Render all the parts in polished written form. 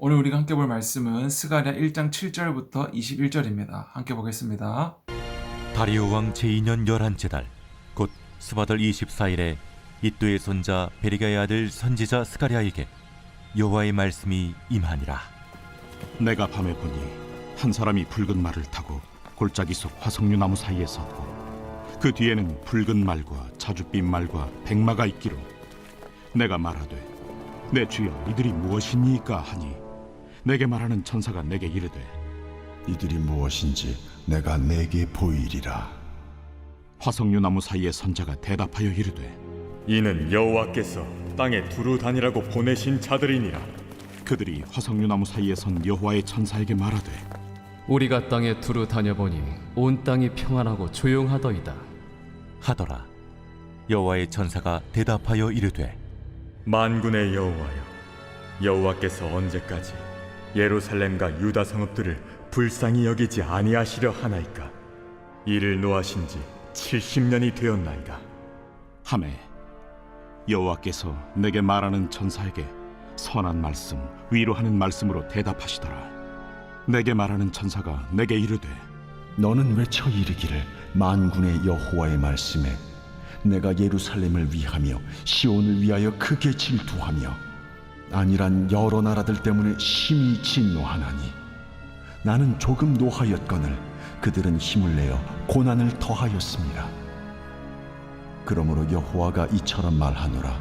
오늘 우리가 함께 볼 말씀은 스가랴 1장 7절부터 21절입니다. 함께 보겠습니다. 다리오 왕 제2년 11째 달 곧 스바들 24일에 이또의 손자 베리가의 아들 선지자 스가랴에게 여호와의 말씀이 임하니라. 내가 밤에 보니 한 사람이 붉은 말을 타고 골짜기 속 화석류 나무 사이에 섰고 그 뒤에는 붉은 말과 자줏빛 말과 백마가 있기로 내가 말하되 내 주여 이들이 무엇이니까 하니 내게 말하는 천사가 내게 이르되 이들이 무엇인지 내가 내게 보이리라. 화석류 나무 사이에 선 자가 대답하여 이르되 이는 여호와께서 땅에 두루 다니라고 보내신 자들이니라. 그들이 화석류 나무 사이에 선 여호와의 천사에게 말하되 우리가 땅에 두루 다녀보니 온 땅이 평안하고 조용하더이다 하더라. 여호와의 천사가 대답하여 이르되 만군의 여호와여, 여호와께서 언제까지 예루살렘과 유다 성읍들을 불쌍히 여기지 아니하시려 하나이까? 이를 노하신 지 70년이 되었나이다. 하매 여호와께서 내게 말하는 천사에게 선한 말씀 위로하는 말씀으로 대답하시더라. 내게 말하는 천사가 내게 이르되 너는 외쳐 이르기를 만군의 여호와의 말씀에 내가 예루살렘을 위하며 시온을 위하여 크게 질투하며 아니란 여러 나라들 때문에 심히 진노하나니 나는 조금 노하였거늘 그들은 힘을 내어 고난을 더하였습니다. 그러므로 여호와가 이처럼 말하노라.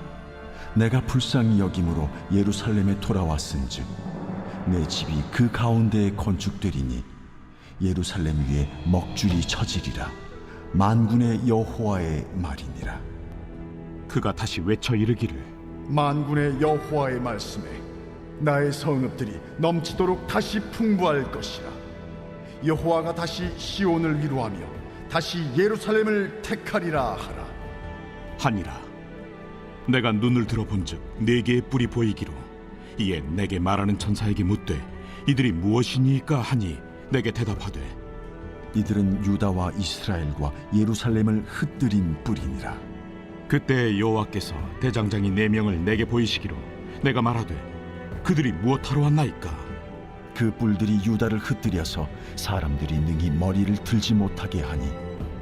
내가 불쌍히 여김으로 예루살렘에 돌아왔은즉 내 집이 그 가운데에 건축되리니 예루살렘 위에 먹줄이 쳐지리라. 만군의 여호와의 말이니라. 그가 다시 외쳐 이르기를 만군의 여호와의 말씀에 나의 성읍들이 넘치도록 다시 풍부할 것이라. 여호와가 다시 시온을 위로하며 다시 예루살렘을 택하리라 하라. 하니라. 내가 눈을 들어본즉 네 개의 뿔이 보이기로 이에 내게 말하는 천사에게 묻되 이들이 무엇이니까 하니 내게 대답하되 이들은 유다와 이스라엘과 예루살렘을 흩뜨린 뿌리니라. 그때 여호와께서 대장장이 4명을 내게 보이시기로 내가 말하되 그들이 무엇하러 왔나이까? 그 뿔들이 유다를 흩뜨려서 사람들이 능히 머리를 들지 못하게 하니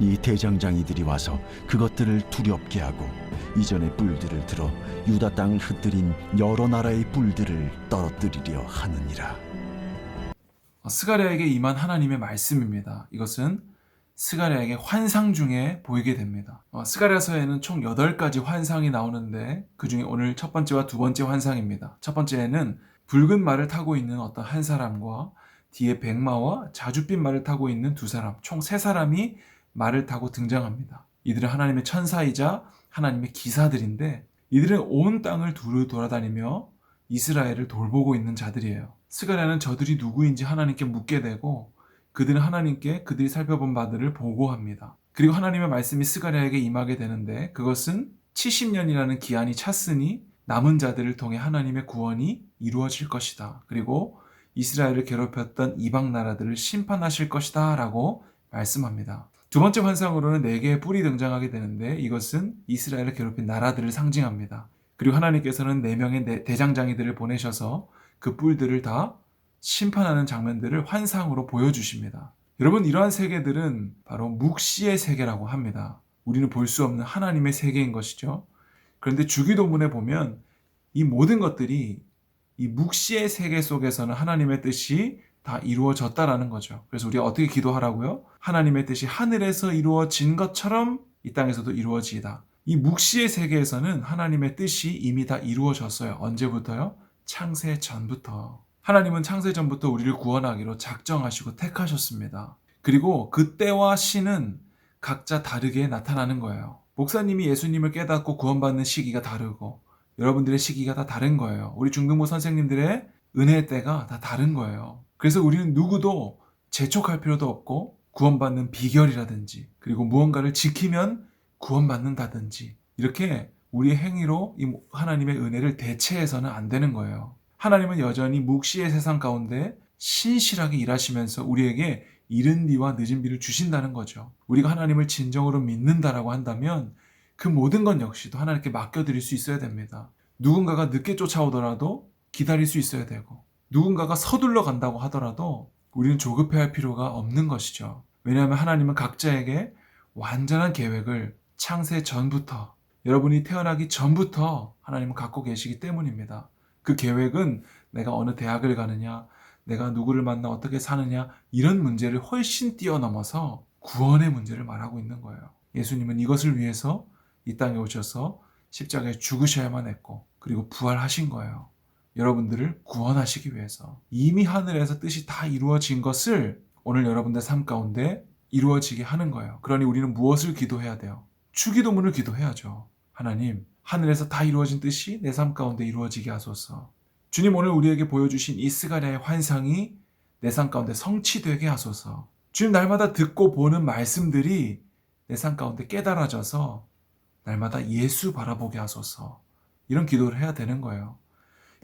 이 대장장이들이 와서 그것들을 두렵게 하고 이전의 뿔들을 들어 유다 땅을 흩뜨린 여러 나라의 뿔들을 떨어뜨리려 하느니라. 스가랴에게 임한 하나님의 말씀입니다. 이것은 스가랴에게 환상 중에 보이게 됩니다. 스가랴서에는 총 8가지 환상이 나오는데 그 중에 오늘 첫 번째와 두 번째 환상입니다. 첫 번째는 붉은 말을 타고 있는 어떤 한 사람과 뒤에 백마와 자줏빛 말을 타고 있는 두 사람, 총 3사람이 말을 타고 등장합니다. 이들은 하나님의 천사이자 하나님의 기사들인데 이들은 온 땅을 두루 돌아다니며 이스라엘을 돌보고 있는 자들이에요. 스가랴는 저들이 누구인지 하나님께 묻게 되고 그들은 하나님께 그들이 살펴본 바들을 보고합니다. 그리고 하나님의 말씀이 스가랴에게 임하게 되는데 그것은 70년이라는 기한이 찼으니 남은 자들을 통해 하나님의 구원이 이루어질 것이다. 그리고 이스라엘을 괴롭혔던 이방 나라들을 심판하실 것이다 라고 말씀합니다. 두 번째 환상으로는 4개의 뿔이 등장하게 되는데 이것은 이스라엘을 괴롭힌 나라들을 상징합니다. 그리고 하나님께서는 4명의 대장장이들을 보내셔서 그 뿔들을 다 심판하는 장면들을 환상으로 보여주십니다. 여러분, 이러한 세계들은 바로 묵시의 세계라고 합니다. 우리는 볼 수 없는 하나님의 세계인 것이죠. 그런데 주기도문에 보면 이 모든 것들이 이 묵시의 세계 속에서는 하나님의 뜻이 다 이루어졌다라는 거죠. 그래서 우리가 어떻게 기도하라고요? 하나님의 뜻이 하늘에서 이루어진 것처럼 이 땅에서도 이루어지이다. 이 묵시의 세계에서는 하나님의 뜻이 이미 다 이루어졌어요. 언제부터요? 창세 전부터. 하나님은 창세 전부터 우리를 구원하기로 작정하시고 택하셨습니다. 그리고 그 때와 시는 각자 다르게 나타나는 거예요. 목사님이 예수님을 깨닫고 구원받는 시기가 다르고 여러분들의 시기가 다 다른 거예요. 우리 중등부 선생님들의 은혜의 때가 다 다른 거예요. 그래서 우리는 누구도 재촉할 필요도 없고 구원받는 비결이라든지 그리고 무언가를 지키면 구원받는다든지 이렇게 우리의 행위로 이 하나님의 은혜를 대체해서는 안 되는 거예요. 하나님은 여전히 묵시의 세상 가운데 신실하게 일하시면서 우리에게 이른 비와 늦은 비를 주신다는 거죠. 우리가 하나님을 진정으로 믿는다라고 한다면 그 모든 것 역시도 하나님께 맡겨드릴 수 있어야 됩니다. 누군가가 늦게 쫓아오더라도 기다릴 수 있어야 되고 누군가가 서둘러 간다고 하더라도 우리는 조급해할 필요가 없는 것이죠. 왜냐하면 하나님은 각자에게 완전한 계획을 창세 전부터, 여러분이 태어나기 전부터 하나님은 갖고 계시기 때문입니다. 그 계획은 내가 어느 대학을 가느냐, 내가 누구를 만나 어떻게 사느냐, 이런 문제를 훨씬 뛰어넘어서 구원의 문제를 말하고 있는 거예요. 예수님은 이것을 위해서 이 땅에 오셔서 십자가에 죽으셔야만 했고, 그리고 부활하신 거예요. 여러분들을 구원하시기 위해서. 이미 하늘에서 뜻이 다 이루어진 것을 오늘 여러분들 삶 가운데 이루어지게 하는 거예요. 그러니 우리는 무엇을 기도해야 돼요? 주기도문을 기도해야죠. 하나님, 하늘에서 다 이루어진 뜻이 내 삶 가운데 이루어지게 하소서. 주님, 오늘 우리에게 보여주신 이 스가랴의 환상이 내 삶 가운데 성취되게 하소서. 주님, 날마다 듣고 보는 말씀들이 내 삶 가운데 깨달아져서 날마다 예수 바라보게 하소서. 이런 기도를 해야 되는 거예요.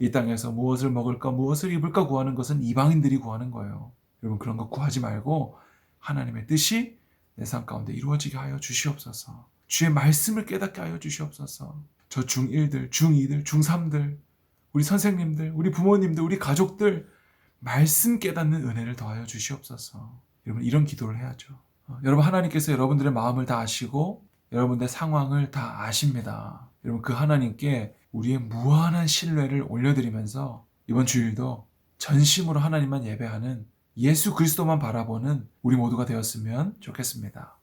이 땅에서 무엇을 먹을까, 무엇을 입을까 구하는 것은 이방인들이 구하는 거예요. 여러분, 그런 거 구하지 말고 하나님의 뜻이 내 삶 가운데 이루어지게 하여 주시옵소서. 주의 말씀을 깨닫게 하여 주시옵소서. 저 중1들, 중2들, 중3들, 우리 선생님들, 우리 부모님들, 우리 가족들 말씀 깨닫는 은혜를 더하여 주시옵소서. 여러분, 이런 기도를 해야죠. 여러분, 하나님께서 여러분들의 마음을 다 아시고 여러분들의 상황을 다 아십니다. 여러분, 그 하나님께 우리의 무한한 신뢰를 올려드리면서 이번 주일도 전심으로 하나님만 예배하는, 예수 그리스도만 바라보는 우리 모두가 되었으면 좋겠습니다.